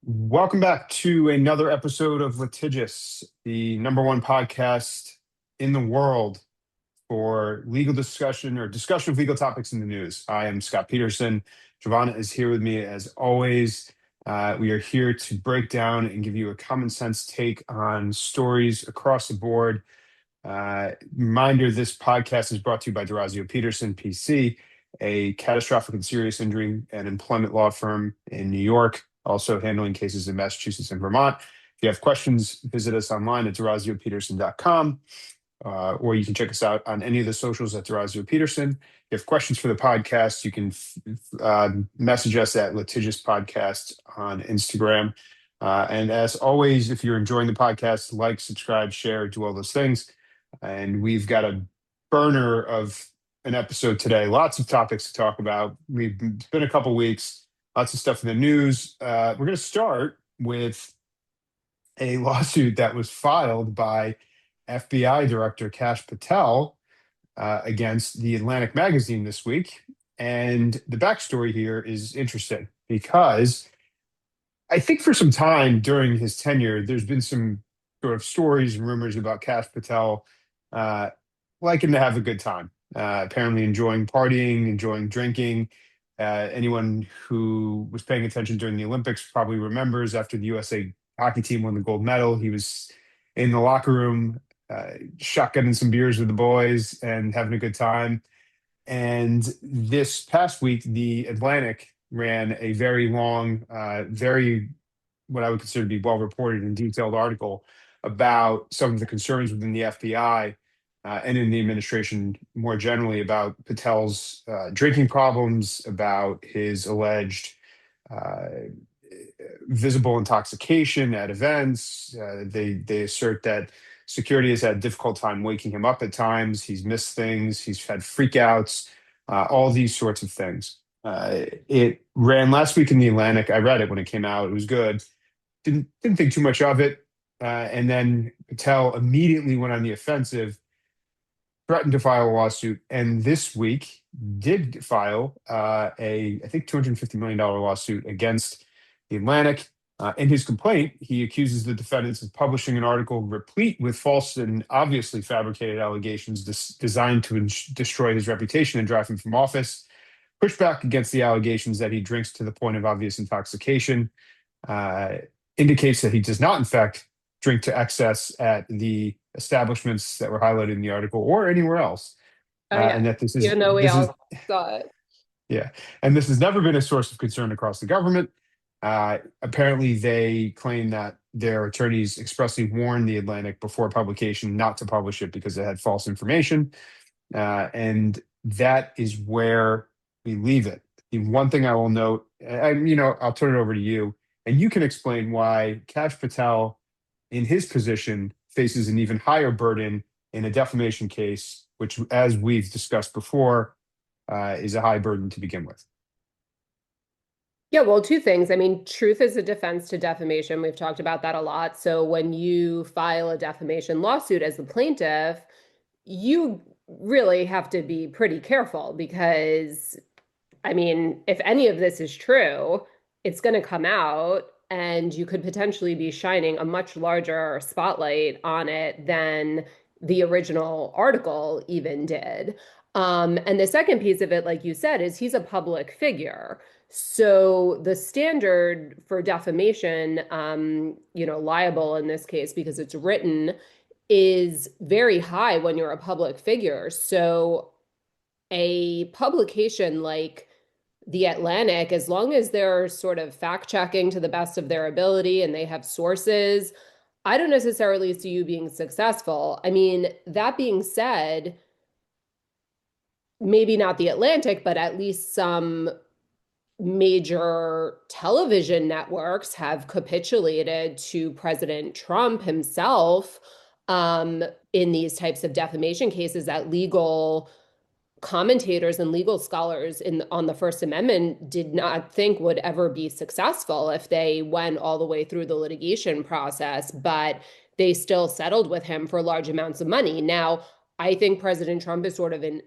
Welcome back to another episode of Litigious, the number one podcast in the world for legal discussion or discussion of legal topics in the news. I am Scott Peterson. Giovanna is here with me as always. We are here to break down and give you a common sense take on stories across the board. Reminder, this podcast is brought to you by DeRazio Peterson, PC, a catastrophic and serious injury and employment law firm in New York, also handling cases in Massachusetts and Vermont. If you have questions, visit us online at DeRazioPeterson.com, or you can check us out on any of the socials at DeRazio Peterson. If you have questions for the podcast, you can message us at Litigious Podcast on Instagram. And as always, if you're enjoying the podcast, like, subscribe, share, do all those things. And we've got a burner of an episode today. Lots of topics to talk about. It's been a couple weeks, lots of stuff in the news. We're going to start with a lawsuit that was filed by FBI Director Kash Patel against the Atlantic magazine this week. And the backstory here is interesting because I think for some time during his tenure, there's been some sort of stories and rumors about Kash Patel liking to have a good time, apparently enjoying partying, enjoying drinking. Anyone who was paying attention during the Olympics probably remembers after the USA hockey team won the gold medal, he was in the locker room, shotgunning some beers with the boys and having a good time. And this past week, the Atlantic ran a very long, very what I would consider to be well-reported and detailed article about some of the concerns within the FBI and in the administration more generally about Patel's drinking problems, about his alleged visible intoxication at events. They assert that security has had a difficult time waking him up at times. He's missed things. He's had freakouts, all these sorts of things. It ran last week in the Atlantic. I read it when it came out. It was good. Didn't think too much of it. And then Patel immediately went on the offensive, threatened to file a lawsuit, and this week did file I think $250 million lawsuit against the Atlantic. In his complaint, he accuses the defendants of publishing an article replete with false and obviously fabricated allegations designed to destroy his reputation and drive him from office. Pushback against the allegations that he drinks to the point of obvious intoxication indicates that he does not, in fact, drink to excess at the establishments that were highlighted in the article or anywhere else. Oh yeah, And that this is even though we this is all saw it. yeah, and this has never been a source of concern across the government. Apparently, they claim that their attorneys expressly warned the Atlantic before publication not to publish it because it had false information. And that is where we leave it. The one thing I will note, I'll turn it over to you, and you can explain why Kash Patel, in his position, faces an even higher burden in a defamation case, which, as we've discussed before, is a high burden to begin with. Yeah, well, two things. I mean, truth is a defense to defamation. We've talked about that a lot. So when you file a defamation lawsuit as the plaintiff, you really have to be pretty careful because, I mean, if any of this is true, it's going to come out and you could potentially be shining a much larger spotlight on it than the original article even did. And the second piece of it, like you said, is he's a public figure. So the standard for defamation, liable in this case because it's written, is very high when you're a public figure. So a publication like The Atlantic, as long as they're sort of fact checking to the best of their ability and they have sources, I don't necessarily see you being successful. I mean, that being said, maybe not The Atlantic, but at least some major television networks have capitulated to President Trump himself in these types of defamation cases that legal commentators and legal scholars on the First Amendment did not think would ever be successful if they went all the way through the litigation process, but they still settled with him for large amounts of money. Now, I think President Trump is sort of a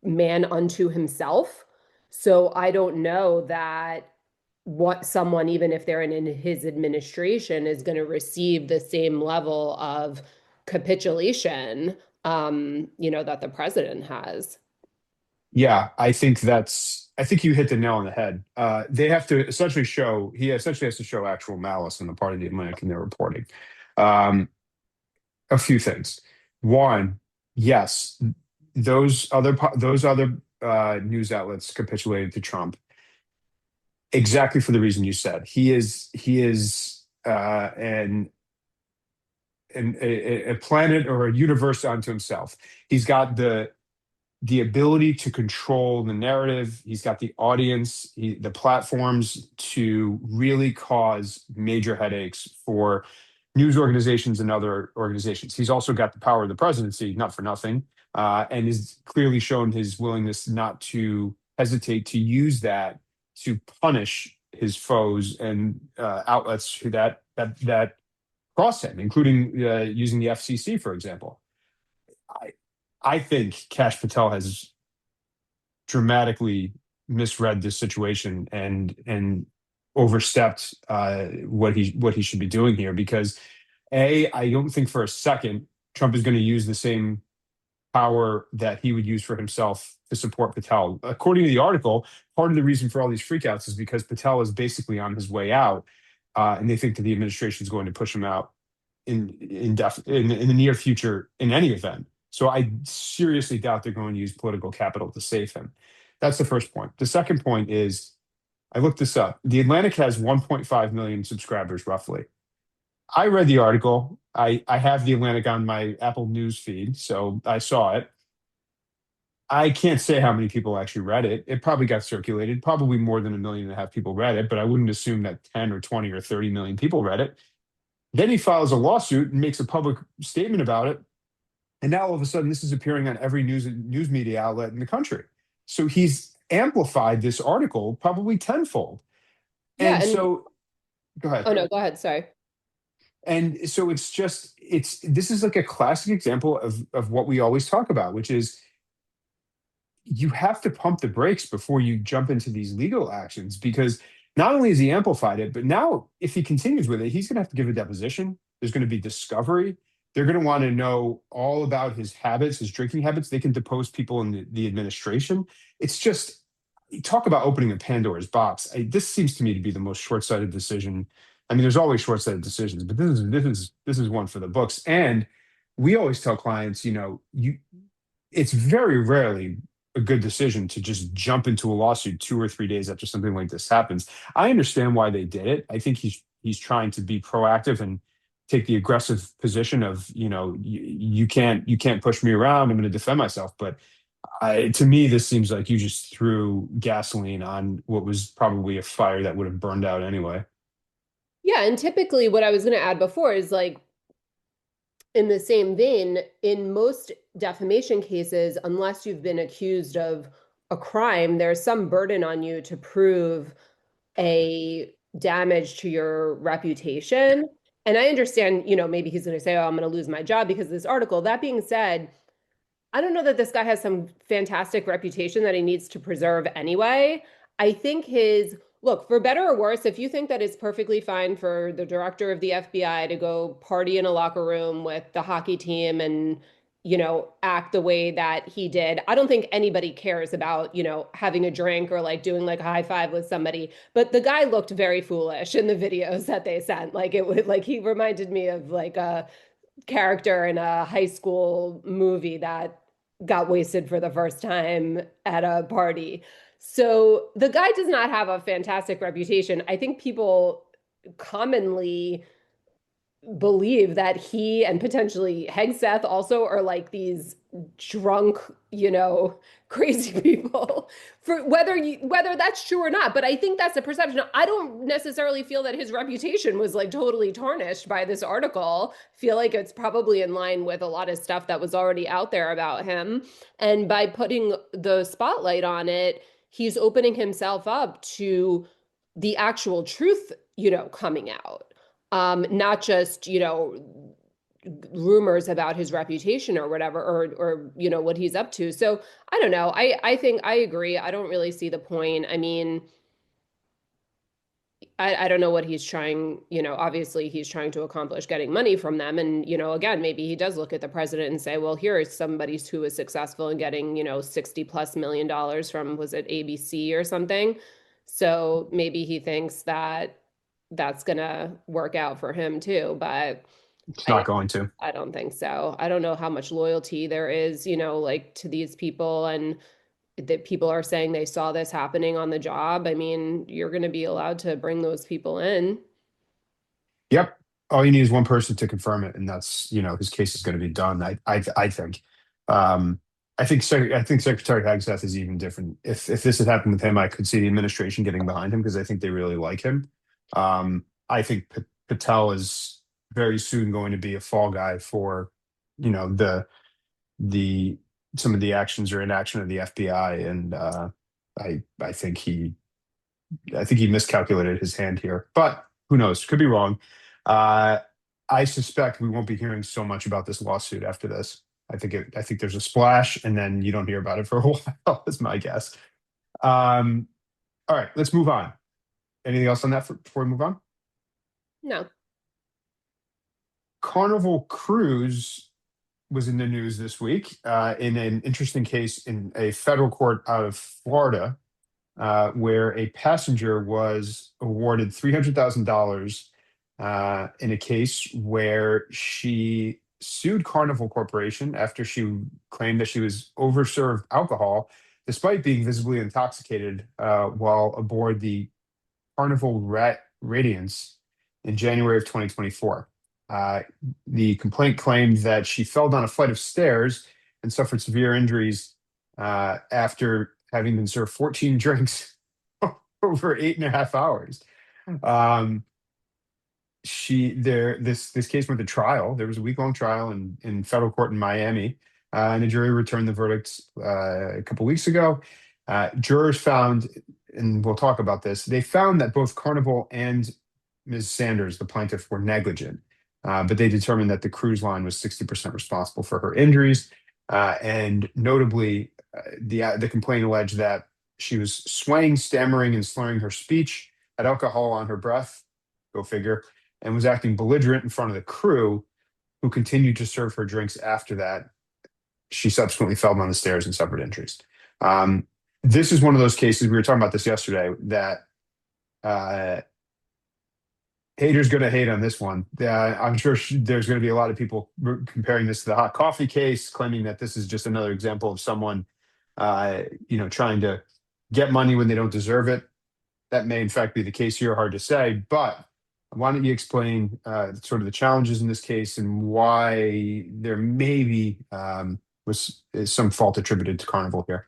man unto himself. So I don't know that what someone, even if they're in his administration, is going to receive the same level of capitulation, that the president has. Yeah, I think you hit the nail on the head. They have to essentially he essentially has to show actual malice on the part of the Atlantic in their reporting. Um, a few things. One, yes, those other news outlets capitulated to Trump exactly for the reason you said. He is a planet or a universe unto himself. He's got the ability to control the narrative. He's got the audience, the platforms to really cause major headaches for news organizations and other organizations. He's also got the power of the presidency, not for nothing, and has clearly shown his willingness not to hesitate to use that to punish his foes and outlets that cross him, including using the FCC, for example. I, I think Kash Patel has dramatically misread this situation and overstepped what he should be doing here because I don't think for a second Trump is going to use the same power that he would use for himself to support Patel. According to the article, part of the reason for all these freakouts is because Patel is basically on his way out, and they think that the administration is going to push him out in the near future in any event. So I seriously doubt they're going to use political capital to save him. That's the first point. The second point is I looked this up. The Atlantic has 1.5 million subscribers roughly. I read the article. I have the Atlantic on my Apple News feed, so I saw it. I can't say how many people actually read it. It probably got circulated. Probably more than 1.5 million people read it, but I wouldn't assume that 10 or 20 or 30 million people read it. Then he files a lawsuit and makes a public statement about it. And now all of a sudden, this is appearing on every news media outlet in the country. So he's amplified this article probably tenfold. Yeah, And and so, go ahead. oh no, go ahead. Sorry. And so this is like a classic example of what we always talk about, which is you have to pump the brakes before you jump into these legal actions because not only has he amplified it, but now if he continues with it, he's going to have to give a deposition. There's going to be discovery. They're going to want to know all about his habits, his drinking habits. They can depose people in the administration. It's just talk about opening a Pandora's box. This seems to me to be the most short-sighted decision. I mean, there's always short-sighted decisions, but this is one for the books. And we always tell clients, it's very rarely a good decision to just jump into a lawsuit 2 or 3 days after something like this happens. I understand why they did it. I think he's trying to be proactive and take the aggressive position of, you can't push me around. I'm going to defend myself. But to me, this seems like you just threw gasoline on what was probably a fire that would have burned out anyway. Yeah, and typically what I was going to add before is like in the same vein, in most defamation cases, unless you've been accused of a crime, there's some burden on you to prove a damage to your reputation. And I understand, maybe he's going to say, oh, I'm going to lose my job because of this article. That being said, I don't know that this guy has some fantastic reputation that he needs to preserve anyway. I think look, for better or worse, if you think that it's perfectly fine for the director of the FBI to go party in a locker room with the hockey team and, act the way that he did, I don't think anybody cares about, having a drink or like doing like a high five with somebody. But the guy looked very foolish in the videos that they sent. Like it would like he reminded me of like a character in a high school movie that got wasted for the first time at a party. So the guy does not have a fantastic reputation. I think people commonly believe that he and potentially Hegseth also are like these drunk, crazy people. For whether that's true or not, but I think that's the perception. I don't necessarily feel that his reputation was like totally tarnished by this article. Feel like it's probably in line with a lot of stuff that was already out there about him. And by putting the spotlight on it, he's opening himself up to the actual truth, coming out, not just, rumors about his reputation or whatever, or what he's up to. So I don't know. I think I agree. I don't really see the point. I mean, I don't know what he's trying, obviously he's trying to accomplish getting money from them. And, again, maybe he does look at the president and say, well, here is somebody who was successful in getting, 60 plus million dollars from, was it ABC or something? So maybe he thinks that that's gonna work out for him too. But It's I not going to. I don't think so. I don't know how much loyalty there is, like to these people, and that people are saying they saw this happening on the job. I mean, you're going to be allowed to bring those people in. Yep. All you need is one person to confirm it, and that's, his case is going to be done. I think. Um, I think Secretary Hagseth is even different. If this had happened with him, I could see the administration getting behind him because I think they really like him. I think Patel is very soon going to be a fall guy for, the some of the actions or inaction of the FBI, and I think he miscalculated his hand here, but who knows? Could be wrong. Uh, I suspect we won't be hearing so much about this lawsuit after this. I think there's a splash, and then you don't hear about it for a while. Is my guess. Um, all right, let's move on. Anything else on that before we move on? No. Carnival Cruise was in the news this week in an interesting case in a federal court out of Florida, where a passenger was awarded $300,000 in a case where she sued Carnival Corporation after she claimed that she was overserved alcohol despite being visibly intoxicated while aboard the Carnival Radiance in January of 2024. Uh, the complaint claimed that she fell down a flight of stairs and suffered severe injuries after having been served 14 drinks over 8.5 hours. Um, this case went to trial. There was a week-long trial in federal court in Miami, and the jury returned the verdict a couple weeks ago. Jurors found, and we'll talk about this, they found that both Carnival and Ms. Sanders, the plaintiff, were negligent, but they determined that the cruise line was 60% responsible for her injuries. And notably, the complaint alleged that she was swaying, stammering, and slurring her speech, had alcohol on her breath, go figure, and was acting belligerent in front of the crew, who continued to serve her drinks after that. She subsequently fell down the stairs and suffered injuries. This is one of those cases, we were talking about this yesterday, that uh, haters going to hate on this one. I'm sure there's going to be a lot of people comparing this to the hot coffee case, claiming that this is just another example of someone, trying to get money when they don't deserve it. That may, in fact, be the case here. Hard to say, but why don't you explain sort of the challenges in this case and why there maybe was some fault attributed to Carnival here?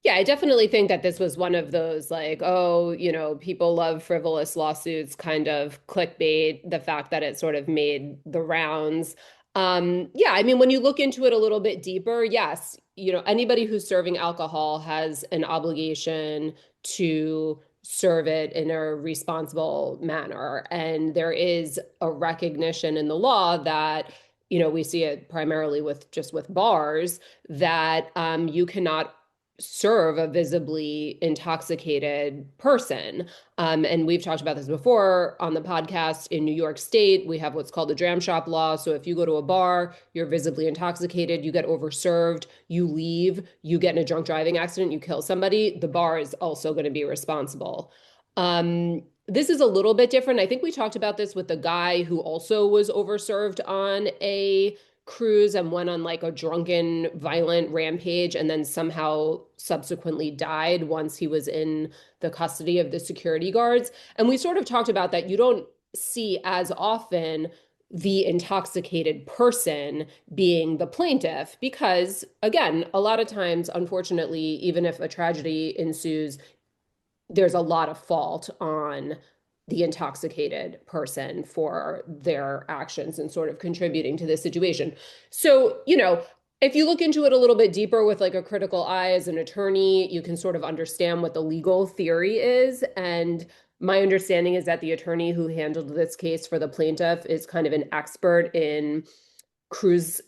Yeah, I definitely think that this was one of those like, oh, people love frivolous lawsuits kind of clickbait, the fact that it sort of made the rounds. Yeah, I mean, when you look into it a little bit deeper, yes, anybody who's serving alcohol has an obligation to serve it in a responsible manner. And there is a recognition in the law that, we see it primarily with bars, that you cannot serve a visibly intoxicated person. And we've talked about this before on the podcast. In New York State, we have what's called the dram shop law. So if you go to a bar, you're visibly intoxicated, you get overserved, you leave, you get in a drunk driving accident, you kill somebody, the bar is also going to be responsible. This is a little bit different. I think we talked about this with the guy who also was overserved on a cruise and went on like a drunken, violent rampage and then somehow subsequently died once he was in the custody of the security guards. And we sort of talked about that you don't see as often the intoxicated person being the plaintiff because, again, a lot of times, unfortunately, even if a tragedy ensues, there's a lot of fault on the intoxicated person for their actions and sort of contributing to this situation. So, if you look into it a little bit deeper with like a critical eye as an attorney, you can sort of understand what the legal theory is. And my understanding is that the attorney who handled this case for the plaintiff is kind of an expert in cruise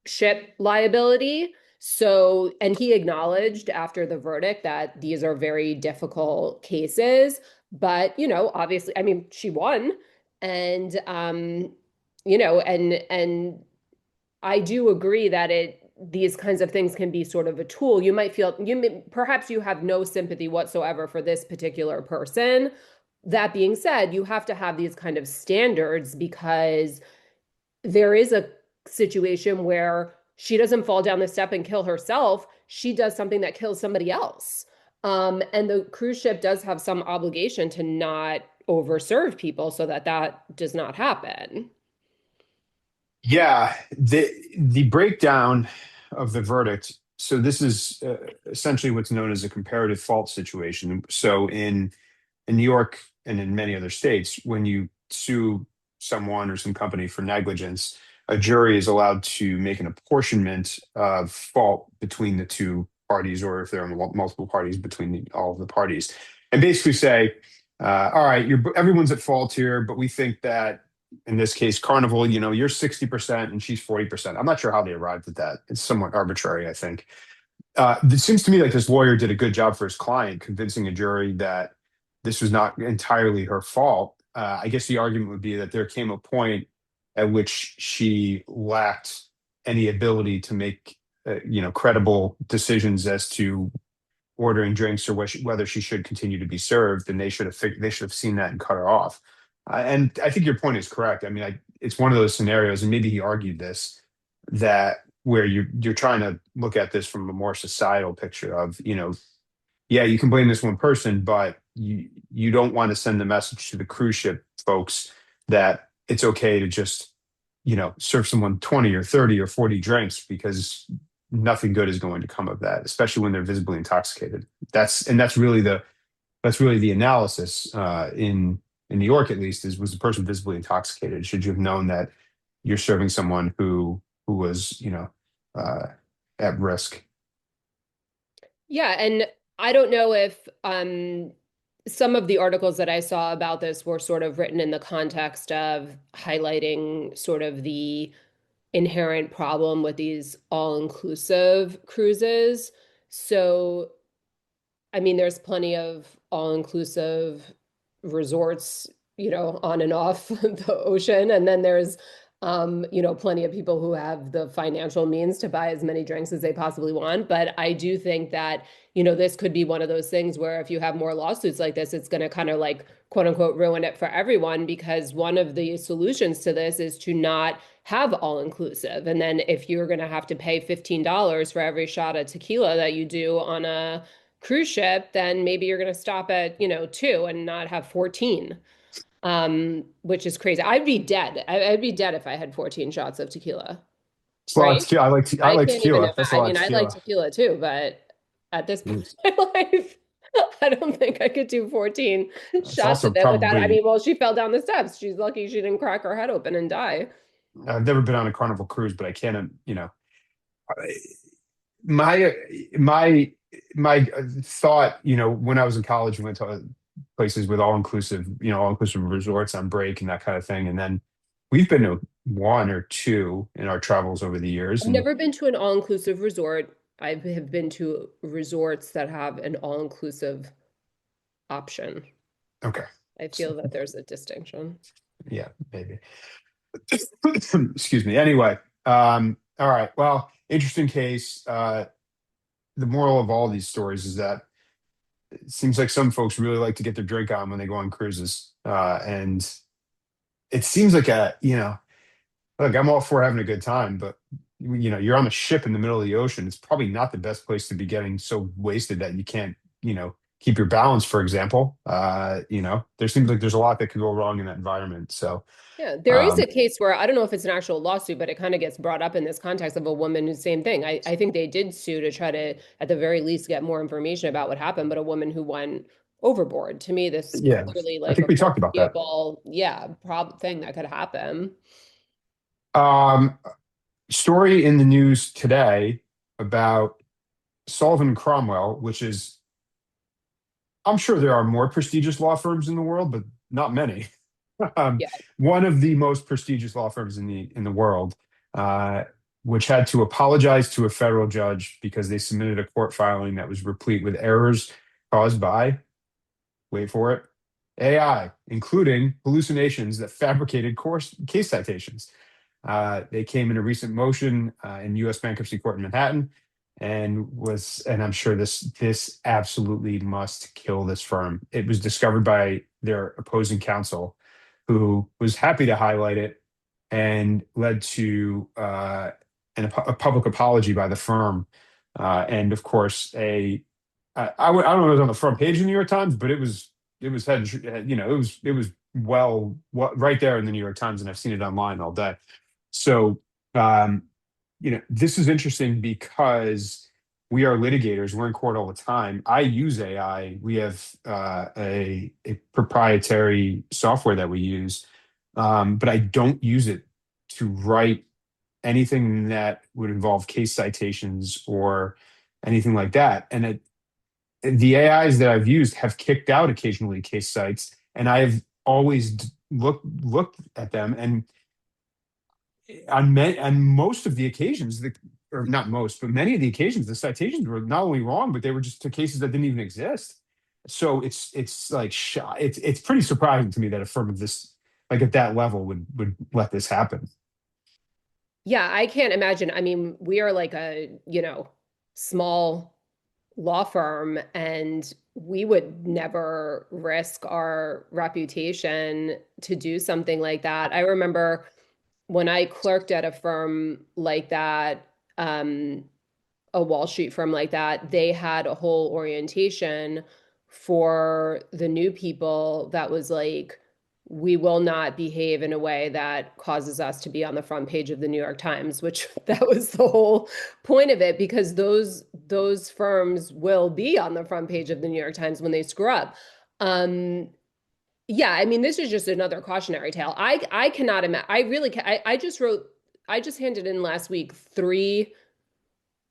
ship liability. So, and he acknowledged after the verdict that these are very difficult cases, But, obviously, I mean, she won. And and I do agree that these kinds of things can be sort of a tool. You might feel perhaps you have no sympathy whatsoever for this particular person. That being said, you have to have these kind of standards because there is a situation where she doesn't fall down the step and kill herself. She does something that kills somebody else. And the cruise ship does have some obligation to not overserve people so that that does not happen. Yeah, the breakdown of the verdict. So this is essentially what's known as a comparative fault situation. So in New York and in many other states, when you sue someone or some company for negligence, a jury is allowed to make an apportionment of fault between the two parties, or if there are multiple parties, between all of the parties, and basically say, all right, everyone's at fault here, but we think that in this case, Carnival, you're 60% and she's 40%. I'm not sure how they arrived at that. It's somewhat arbitrary, I think. It seems to me like this lawyer did a good job for his client, convincing a jury that this was not entirely her fault. I guess the argument would be that there came a point at which she lacked any ability to make, credible decisions as to ordering drinks or whether she should continue to be served, and they should have seen that and cut her off. And I think your point is correct. I mean, it's one of those scenarios, and maybe he argued this, that where you're trying to look at this from a more societal picture of, yeah, you can blame this one person, but you don't want to send the message to the cruise ship folks that it's okay to just, serve someone 20 or 30 or 40 drinks, because nothing good is going to come of that, especially when they're visibly intoxicated. That's really the analysis in New York, at least, was the person visibly intoxicated? Should you have known that you're serving someone who was, uh, at risk? Yeah, and I don't know if some of the articles that I saw about this were sort of written in the context of highlighting sort of the inherent problem with these all-inclusive cruises. So I mean, there's plenty of all-inclusive resorts, on and off the ocean. And then there's, plenty of people who have the financial means to buy as many drinks as they possibly want. But I do think that, this could be one of those things where if you have more lawsuits like this, it's going to kind of like, quote unquote, ruin it for everyone, because one of the solutions to this is to not have all inclusive. And then if you're going to have to pay $15 for every shot of tequila that you do on a cruise ship, then maybe you're going to stop at, two and not have 14, which is crazy. I'd be dead. I'd be dead if I had 14 shots of tequila, It's a lot of right? tequila. I I like can't even tequila. imagine. That's a I lot of mean, I like tequila. tequila too, but at this point Mm. in my life, I don't think I could do 14 It's shots also of it without, I probably. mean, well, she fell down the steps. She's lucky she didn't crack her head open and die. I've never been on a Carnival cruise, but I can't. My my my thought, when I was in college, we went to places with all inclusive resorts on break and that kind of thing, and then we've been to one or two in our travels over the years, I've and never been to an all-inclusive resort. I have been to resorts that have an all-inclusive option. okay, I feel that there's a distinction. yeah, maybe. Excuse me. Anyway, all right. Well, interesting case. The moral of all these stories is that it seems like some folks really like to get their drink on when they go on cruises, and it seems like look, I'm all for having a good time, but you're on a ship in the middle of the ocean. It's probably not the best place to be getting so wasted that you can't, keep your balance, for example. There seems like there's a lot that could go wrong in that environment. So, Yeah, there is um, a case where I don't know if it's an actual lawsuit, but it kind of gets brought up in this context of a woman who's same thing. I think they did sue to try to, at the very least, get more information about what happened, but a woman who went overboard. To me, this yeah, clearly I like think a we talked about that. foreseeable, yeah, prob thing that could happen. Um, Story in the news today about Sullivan Cromwell, which is, I'm sure there are more prestigious law firms in the world, but not many. um, Yeah. One of the most prestigious law firms in the world, uh, which had to apologize to a federal judge because they submitted a court filing that was replete with errors caused by, wait for it, AI, including hallucinations that fabricated case citations. They came in a recent motion in U.S. bankruptcy court in Manhattan, and I'm sure this absolutely must kill this firm. It was discovered by their opposing counsel, who was happy to highlight it, and led to a public apology by the firm, and of course I don't know if it was on the front page of the New York Times, but it was head it was right there in the New York Times, and I've seen it online all day. So, um, this is interesting because we are litigators. We're in court all the time. I use AI. We have a proprietary software that we use, but I don't use it to write anything that would involve case citations or anything like that. The AIs that I've used have kicked out occasionally case sites, and I've always looked at them, and on most of the occasions, or not most, but many of the occasions, the citations were not only wrong, but they were just to cases that didn't even exist. So it's like it's pretty surprising to me that a firm of this, like at that level, would let this happen. Yeah, I can't imagine. I mean, we are like a, small law firm, and we would never risk our reputation to do something like that. I remember when I clerked at a firm like that, a Wall Street firm like that, they had a whole orientation for the new people that was like, we will not behave in a way that causes us to be on the front page of the New York Times, which that was the whole point of it, because those firms will be on the front page of the New York Times when they screw up. Um, yeah, I mean, this is just another cautionary tale. I cannot imagine. I really can. I just handed in last week three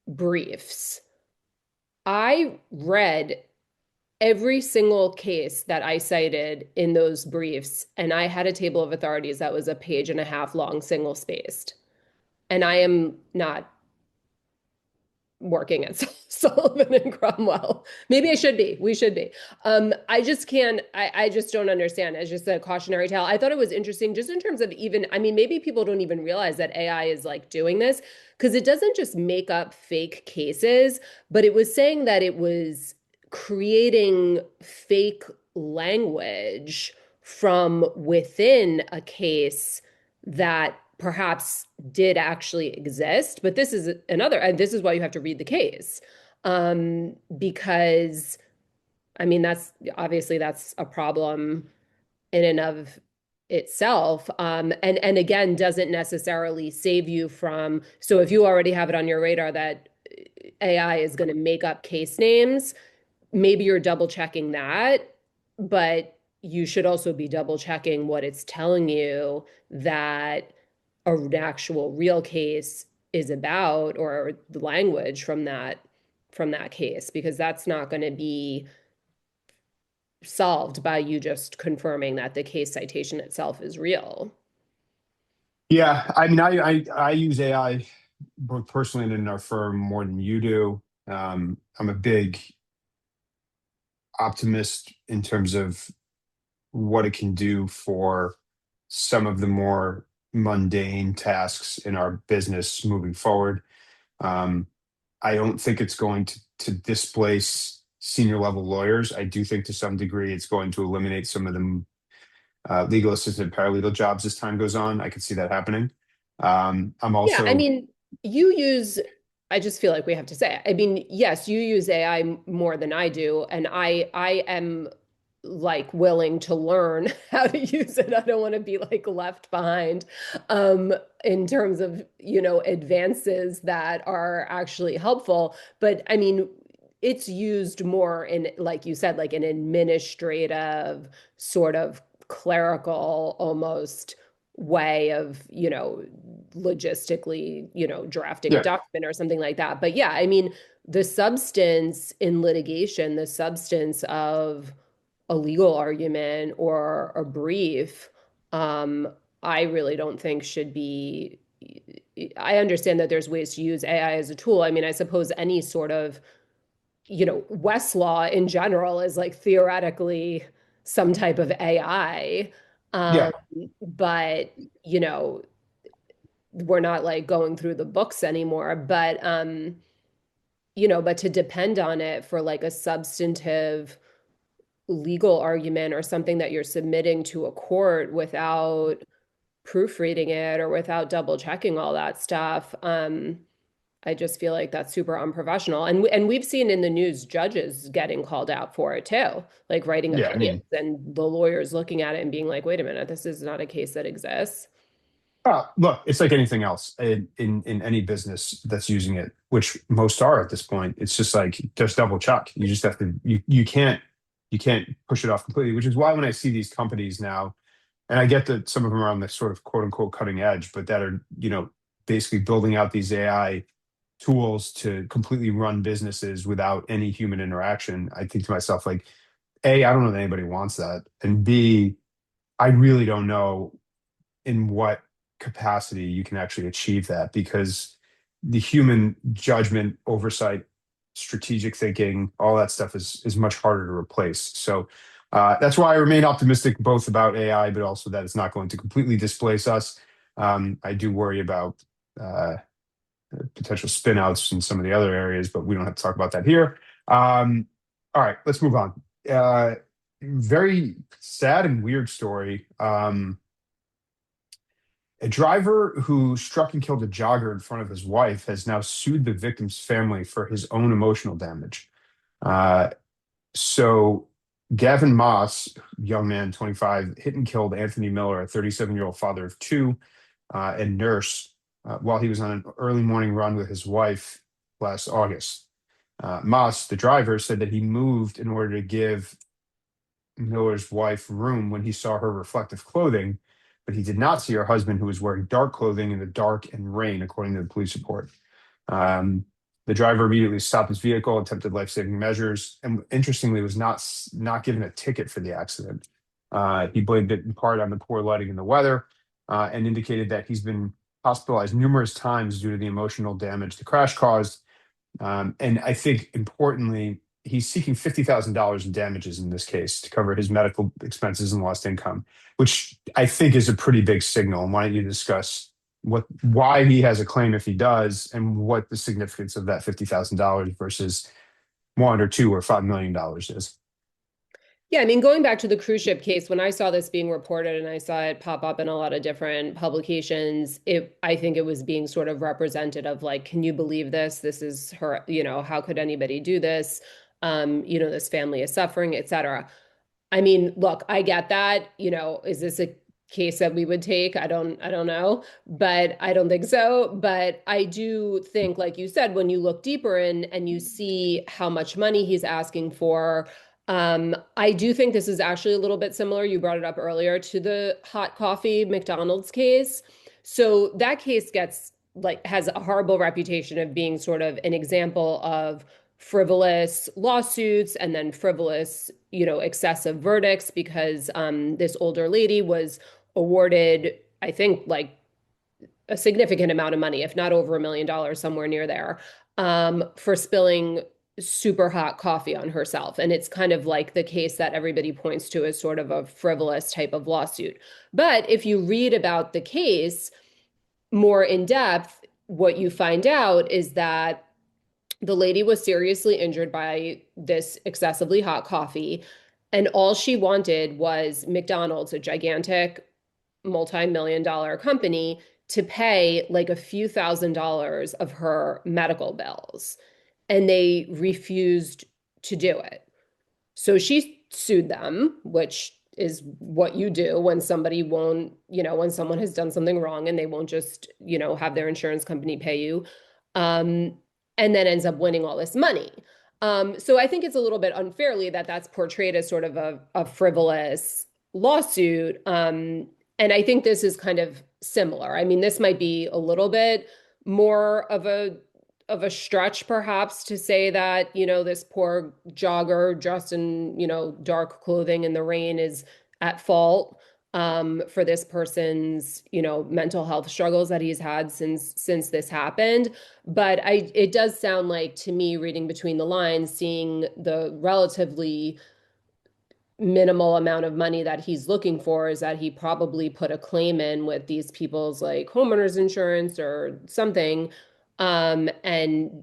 briefs. I read every single case that I cited in those briefs, and I had a table of authorities that was a page and a half long, single spaced. And I am not working at Sullivan and Cromwell. Maybe I should be. We should be. I just can't, I just don't understand. It's just a cautionary tale. I thought it was interesting just in terms of even, I mean, maybe people don't even realize that AI is like doing this because it doesn't just make up fake cases, but it was saying that it was creating fake language from within a case that perhaps did actually exist. But this is another, and this is why you have to read the case. Because I mean, that's obviously that's a problem in and of itself. And again, doesn't necessarily save you from, so if you already have it on your radar that AI is going to make up case names, maybe you're double checking that, but you should also be double checking what it's telling you that an actual real case is about, or the language from that case, because that's not going to be solved by you just confirming that the case citation itself is real. Yeah, I mean, I use AI both personally and in our firm more than you do. I'm a big optimist in terms of what it can do for some of the more mundane tasks in our business moving forward. Um, I don't think it's going to displace senior level lawyers. I do think to some degree it's going to eliminate some of the legal assistant paralegal jobs as time goes on. I could see that happening. I'm Yeah, I also, mean, you use, I just feel like we have to say it. I mean, yes, you use AI more than I do, and I am like willing to learn how to use it. I don't want to be like left behind um in terms of, advances that are actually helpful. But I mean, it's used more in, like you said, like an administrative sort of clerical almost way of, logistically, drafting a yeah, document or something like that. But yeah, I mean, the substance in litigation, the substance of a legal argument or a brief, um, I really don't think should be. I understand that there's ways to use AI as a tool. I mean, I suppose any sort of, Westlaw in general is like theoretically some type of AI. Um, Yeah, but you know, we're not like going through the books anymore. But to depend on it for like a substantive legal argument or something that you're submitting to a court without proofreading it or without double checking all that stuff, I just feel like that's super unprofessional. And we've seen in the news judges getting called out for it too, like writing yeah. I opinions mean, and the lawyers looking at it and being like, wait a minute, this is not a case that exists. look, it's like anything else in any business that's using it, which most are at this point. It's just like just double check. You just have to. You can't push it off completely. Which is why when I see these companies now, and I get that some of them are on the sort of quote unquote cutting edge, but that are basically building out these AI tools to completely run businesses without any human interaction. I think to myself like, A, I don't know that anybody wants that, and B, I really don't know in what capacity you can actually achieve that because the human judgment, oversight, strategic thinking, all that stuff is much harder to replace. So that's why I remain optimistic both about AI, but also that it's not going to completely displace us. I do worry about potential spinouts in some of the other areas, but we don't have to talk about that here. All right, let's move on. Very sad and weird story. A driver who struck and killed a jogger in front of his wife has now sued the victim's family for his own emotional damage. Uh, so, Gavin Moss, young man, 25, hit and killed Anthony Miller, a 37-year-old father of two and nurse, while he was on an early morning run with his wife last August. Moss, the driver, said that he moved in order to give Miller's wife room when he saw her reflective clothing, but he did not see her husband, who was wearing dark clothing in the dark and rain, according to the police report. Um, the driver immediately stopped his vehicle, attempted life-saving measures, and interestingly, was not given a ticket for the accident. He blamed it in part on the poor lighting and the weather, and indicated that he's been hospitalized numerous times due to the emotional damage the crash caused. And I think importantly, he's seeking $50,000 in damages in this case to cover his medical expenses and lost income, which I think is a pretty big signal. And why don't you discuss why he has a claim if he does, and what the significance of that $50,000 versus one or two or $5 million is? Yeah, I mean, going back to the cruise ship case, when I saw this being reported and I saw it pop up in a lot of different publications, I think it was being sort of represented of like, can you believe this? This is her, how could anybody do this? This family is suffering, et cetera. I mean, look, I get that, is this a case that we would take? I don't know, but I don't think so. But I do think, like you said, when you look deeper in and you see how much money he's asking for, I do think this is actually a little bit similar. You brought it up earlier to the hot coffee McDonald's case. So that case has a horrible reputation of being sort of an example of frivolous lawsuits and then frivolous, excessive verdicts because this older lady was awarded, I think, like a significant amount of money, if not over $1 million, somewhere near there, for spilling super hot coffee on herself. And it's kind of like the case that everybody points to as sort of a frivolous type of lawsuit. But if you read about the case more in depth, what you find out is that the lady was seriously injured by this excessively hot coffee. And all she wanted was McDonald's, a gigantic multi-million-dollar company, to pay like a few $1,000s of her medical bills. And they refused to do it. So she sued them, which is what you do when somebody won't, when someone has done something wrong and they won't just, have their insurance company pay you. Um, and then ends up winning all this money. So I think it's a little bit unfairly that that's portrayed as sort of a frivolous lawsuit. And I think this is kind of similar. I mean, this might be a little bit more of a stretch perhaps to say that, this poor jogger dressed in, dark clothing in the rain is at fault for this person's, mental health struggles that he's had since this happened. But it does sound like to me, reading between the lines, seeing the relatively minimal amount of money that he's looking for is that he probably put a claim in with these people's like homeowners insurance or something, and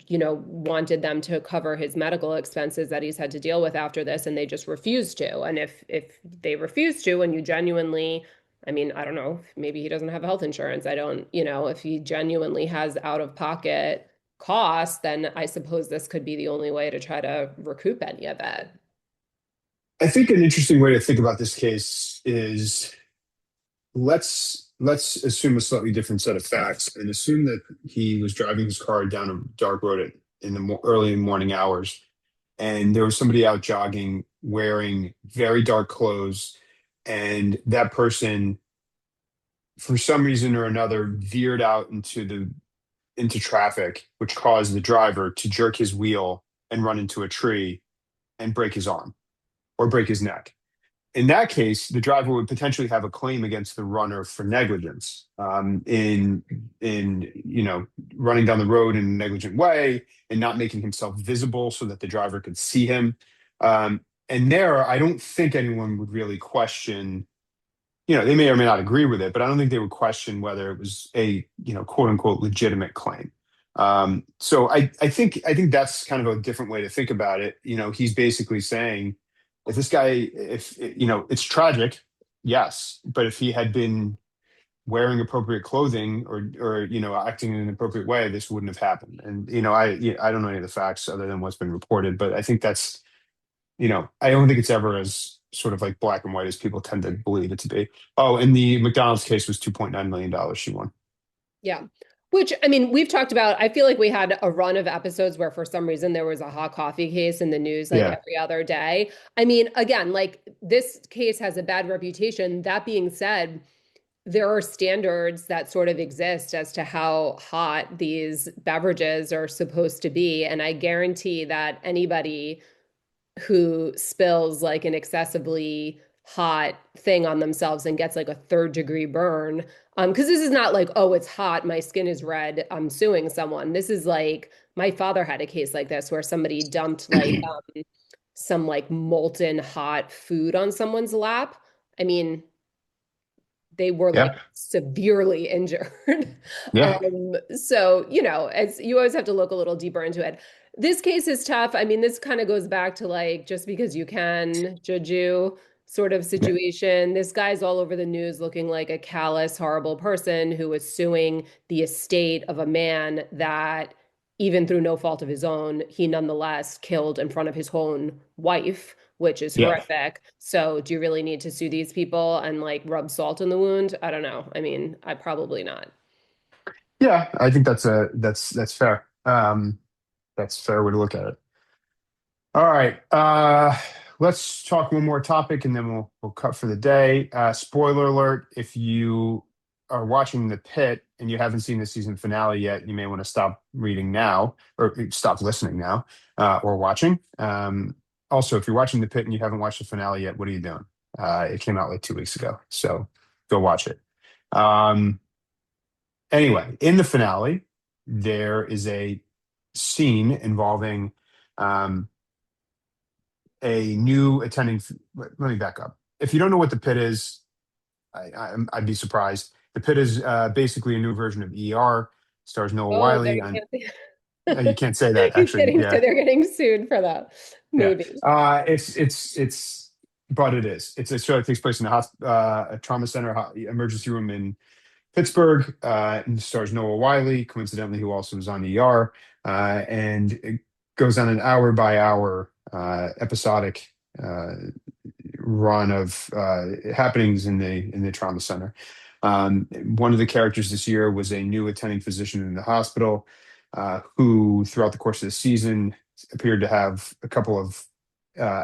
wanted them to cover his medical expenses that he's had to deal with after this, and they just refused to. And if they refuse to, and you genuinely, I mean, I don't know, maybe he doesn't have health insurance. I don't, if he genuinely has out of pocket costs, then I suppose this could be the only way to try to recoup any of it. I think an interesting way to think about this case is let's assume a slightly different set of facts and assume that he was driving his car down a dark road in the early morning hours, and there was somebody out jogging wearing very dark clothes, and that person, for some reason or another, veered out into traffic, which caused the driver to jerk his wheel and run into a tree and break his arm or break his neck. In that case, the driver would potentially have a claim against the runner for negligence, in running down the road in a negligent way and not making himself visible so that the driver could see him. And there, I don't think anyone would really question. They may or may not agree with it, but I don't think they would question whether it was a quote unquote legitimate claim. So I think that's kind of a different way to think about it. He's basically saying, if this guy, if it's tragic, yes, but if he had been wearing appropriate clothing or acting in an appropriate way, this wouldn't have happened. And I don't know any of the facts other than what's been reported, but I think that's I don't think it's ever as sort of like black and white as people tend to believe it to be. Oh, and the McDonald's case was $2.9 million she won. Yeah. Which, I mean, we've talked about, I feel like we had a run of episodes where for some reason there was a hot coffee case in the news like Yeah. every other day. I mean, again, like this case has a bad reputation. That being said, there are standards that sort of exist as to how hot these beverages are supposed to be. And I guarantee that anybody who spills like an excessively hot thing on themselves and gets like a third-degree burn, because this is not like, oh, it's hot, my skin is red, I'm suing someone. This is like, my father had a case like this where somebody dumped like some like molten hot food on someone's lap. I mean, they were like Yeah. severely injured. Yeah. So, as you always have to look a little deeper into it. This case is tough. I mean, this kind of goes back to like just because you can judge you sort of Yeah. situation. This guy's all over the news looking like a callous, horrible person who was suing the estate of a man that, even through no fault of his own, he nonetheless killed in front of his own wife, which is Yeah. horrific. So, do you really need to sue these people and like rub salt in the wound? I don't know. I mean, I probably not. Yeah. I think that's fair. That's a fair way to look at it. All right. Let's talk one more topic and then we'll cut for the day. Spoiler alert, if you are watching The Pit and you haven't seen the season finale yet, you may want to stop reading now or stop listening now, or watching. Also, if you're watching The Pit and you haven't watched the finale yet, what are you doing? It came out like 2 weeks ago, so go watch it. Um, anyway, in the finale, there is a scene involving um, a new attending. Let me back up. If you don't know what The Pit is, I'd be surprised. The Pit is basically a new version of ER. Stars Noah Oh, no, Wiley. you And can't say. you can't say that He's actually. getting Yeah, so they're getting sued for that yeah. movie. But it is. It's a show that takes place in a trauma center emergency room in Pittsburgh, and stars Noah Wiley, coincidentally, who also was on ER, and it goes on an hour by hour episodic run of happenings in the trauma center. One of the characters this year was a new attending physician in the hospital, who, throughout the course of the season, appeared to have a couple of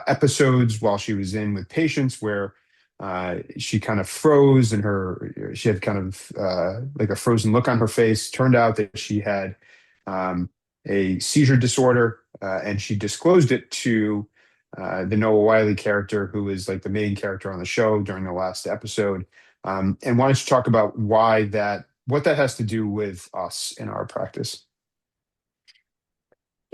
episodes while she was in with patients where she kind of froze and she had kind of like a frozen look on her face. Turned out that she had a seizure disorder, and she disclosed it to the Noah Wiley character, who is like the main character on the show during the last episode. And why don't you talk about what that has to do with us in our practice?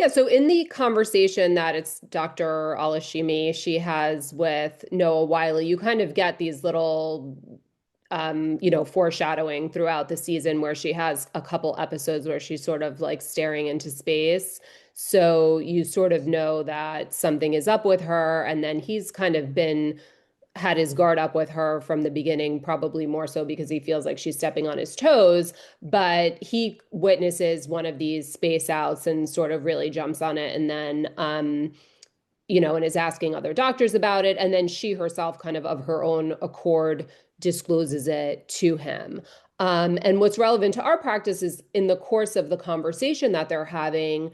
Yeah, so in the conversation that it's Dr. Alashimi she has with Noah Wiley, you kind of get these little foreshadowing throughout the season where she has a couple episodes where she's sort of like staring into space. So you sort of know that something is up with her, and then he's kind of been had his guard up with her from the beginning, probably more so because he feels like she's stepping on his toes. But he witnesses one of these space outs and sort of really jumps on it. And then, and is asking other doctors about it. And then she herself, kind of her own accord, discloses it to him. And what's relevant to our practice is in the course of the conversation that they're having,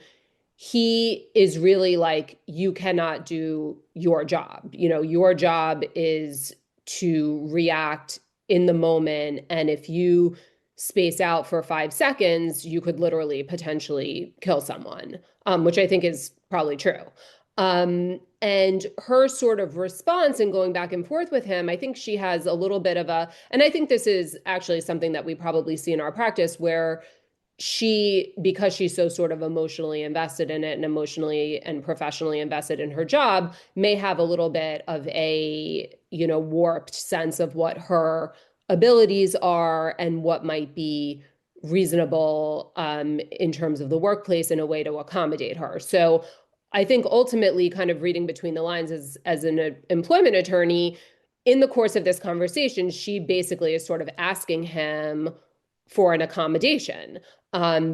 he is really like, you cannot do your job. Your job is to react in the moment. And if you space out for 5 seconds, you could literally potentially kill someone, which I think is probably true. And her sort of response and going back and forth with him, I think she has a little bit of and I think this is actually something that we probably see in our practice where because she's so sort of emotionally invested in it and emotionally and professionally invested in her job, may have a little bit of a, warped sense of what her abilities are and what might be reasonable in terms of the workplace in a way to accommodate her. So I think ultimately, kind of reading between the lines as an employment attorney, in the course of this conversation, she basically is sort of asking him for an accommodation,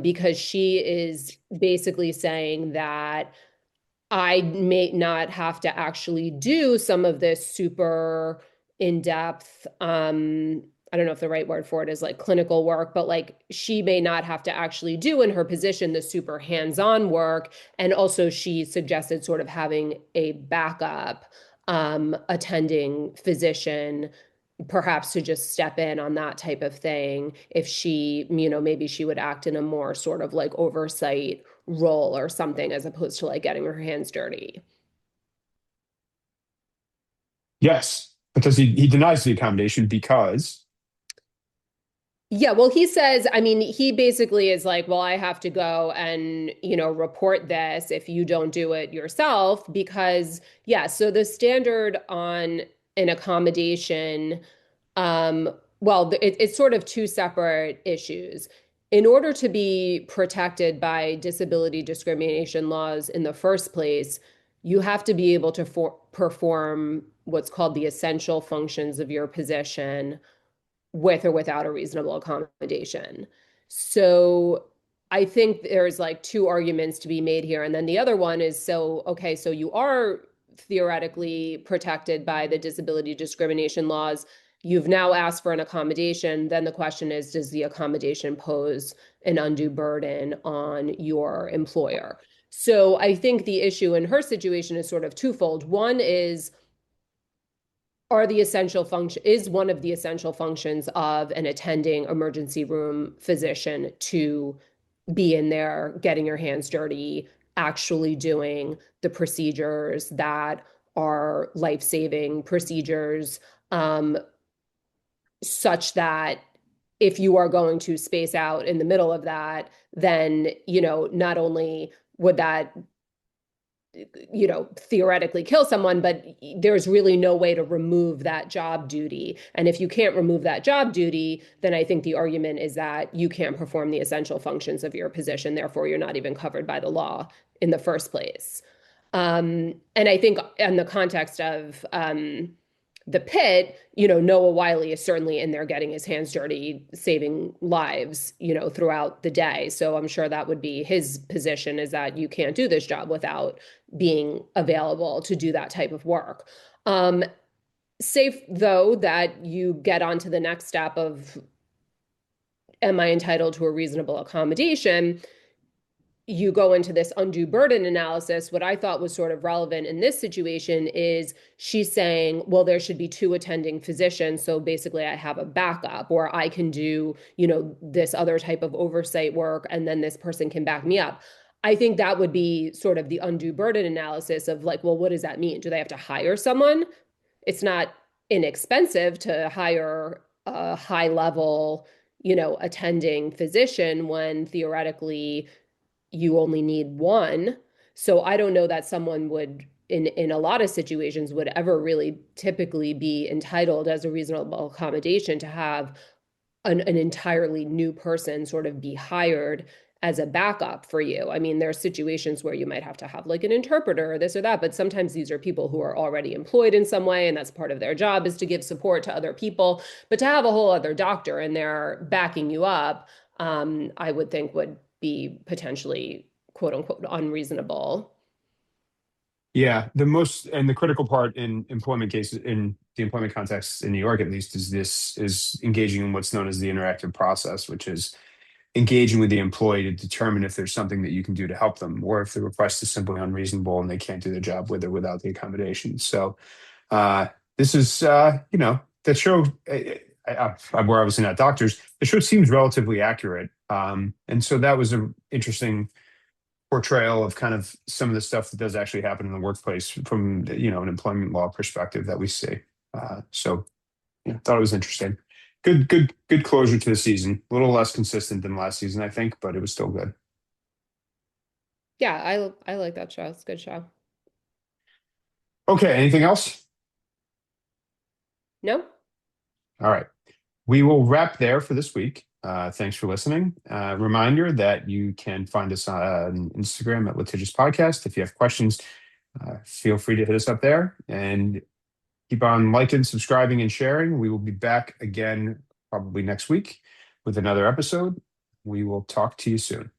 because she is basically saying that I may not have to actually do some of this super in-depth, I don't know if the right word for it is like clinical work, but like she may not have to actually do in her position the super hands-on work. And also she suggested sort of having a backup attending physician, perhaps to just step in on that type of thing if she, maybe she would act in a more sort of like oversight role or something as opposed to like getting her hands dirty. Yes, because he denies the accommodation because Yeah, well, he says, I mean, he basically is like, well, I have to go and, report this if you don't do it yourself, because, yeah, so the standard on an accommodation, um, well, it's sort of two separate issues. In order to be protected by disability discrimination laws in the first place, you have to be able to perform what's called the essential functions of your position with or without a reasonable accommodation. So I think there's like two arguments to be made here. And then the other one is, so, okay, so you are theoretically protected by the disability discrimination laws. You've now asked for an accommodation. Then the question is, does the accommodation pose an undue burden on your employer? So I think the issue in her situation is sort of twofold. One is, is one of the essential functions of an attending emergency room physician to be in there getting your hands dirty, actually doing the procedures that are life-saving procedures, um, such that if you are going to space out in the middle of that, then, not only would that theoretically kill someone, but there's really no way to remove that job duty. And if you can't remove that job duty, then I think the argument is that you can't perform the essential functions of your position. Therefore, you're not even covered by the law in the first place. And I think in the context of the pit, Noah Wiley is certainly in there getting his hands dirty, saving lives, throughout the day. So I'm sure that would be his position, is that you can't do this job without being available to do that type of work. Safe though that you get on to the next step of, am I entitled to a reasonable accommodation? You go into this undue burden analysis. What I thought was sort of relevant in this situation is she's saying, well, there should be two attending physicians. So basically I have a backup, or I can do, this other type of oversight work, and then this person can back me up. I think that would be sort of the undue burden analysis of like, well, what does that mean? Do they have to hire someone? It's not inexpensive to hire a high level, attending physician when theoretically you only need one. So I don't know that someone would, in a lot of situations, would ever really typically be entitled as a reasonable accommodation to have an entirely new person sort of be hired as a backup for you. I mean, there are situations where you might have to have like an interpreter or this or that, but sometimes these are people who are already employed in some way, and that's part of their job is to give support to other people. But to have a whole other doctor in there backing you up, I would think would be potentially quote unquote unreasonable. Yeah, the most and the critical part in employment cases, in the employment context in New York at least, is engaging in what's known as the interactive process, which is engaging with the employee to determine if there's something that you can do to help them, or if the request is simply unreasonable and they can't do the job with or without the accommodation. So uh, this is, the show. We're obviously not doctors. The show seems relatively accurate, and so that was an interesting portrayal of kind of some of the stuff that does actually happen in the workplace from an employment law perspective that we see. So yeah, thought it was interesting. Good closure to the season. A little less consistent than last season, I think, but it was still good. Yeah, I like that show. It's a good show. Okay, anything else? No? All right. We will wrap there for this week. Thanks for listening. Reminder that you can find us on Instagram at Litigious Podcast. If you have questions, feel free to hit us up there and keep on liking, subscribing, and sharing. We will be back again probably next week with another episode. We will talk to you soon.